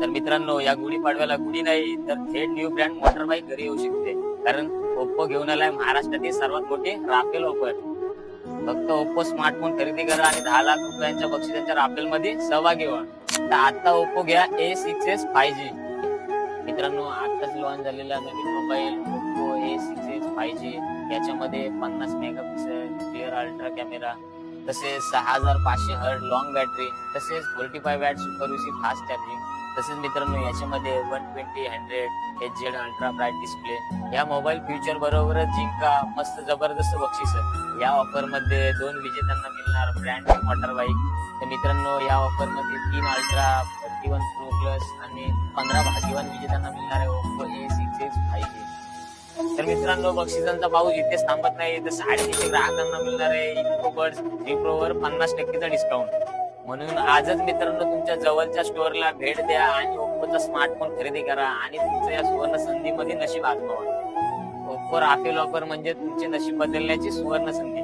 तर मित्रांनो, या गुढीपाडव्याला गुढी नाही तर थेट न्यू ब्रँड मोटरबाईक घरी येऊ शकते. कारण ओप्पो घेऊन आलाय महाराष्ट्रातील सर्वात मोठी राफेल ऑफर. फक्त ओप्पो स्मार्टफोन खरेदी करा आणि 10 लाख रुपयांच्या बक्षिसांच्या राफेल मध्ये सहभागी व्हा. तर आता ओप्पो घ्या A6s 5G. मित्रांनो, आताच लॉन्च झालेला नवीन मोबाईल ओप्पो A6s 5G. याच्यामध्ये 50 मेगापिक्सल क्लिअर अल्ट्रा कॅमेरा, तसेच 6500 हर्ट्झ लॉंग बॅटरी, तसेच 45 watt super UC fast charging. तसेच मित्रांनो, याच्यामध्ये 120 HZ अल्ट्रा ब्राईट डिस्प्ले. या मोबाईल फ्युचर बरोबरच जिंका मस्त जबरदस्त बक्षीस. या ऑफर मध्ये 2 विजेत्यांना मिळणार ब्रँड मोटर बाईक. तर मित्रांनो, या ऑफर मध्ये 3 अल्ट्रा, 31 प्रो प्लस आणि 15 भाग्यवान विजेत्यांना मिळणार आहे ओप्पो A6s 5G. तर मित्रांनो, बक्षिसांचा पाऊस इथेच थांबत नाही. तर 350 ग्राहकांना मिळणार आहे इकोबर्ड्स 3 प्रो वर 50% डिस्काउंट. म्हणून आजच मित्रांनो तुमच्या जवळच्या स्टोअरला भेट द्या आणि ओप्पोचा स्मार्टफोन खरेदी करा आणि तुमच्या या सुवर्ण संधीमध्ये नशीब आजमावा. ओप्पो राफेल ऑफर म्हणजे तुमचे नशीब बदलण्याची सुवर्ण संधी.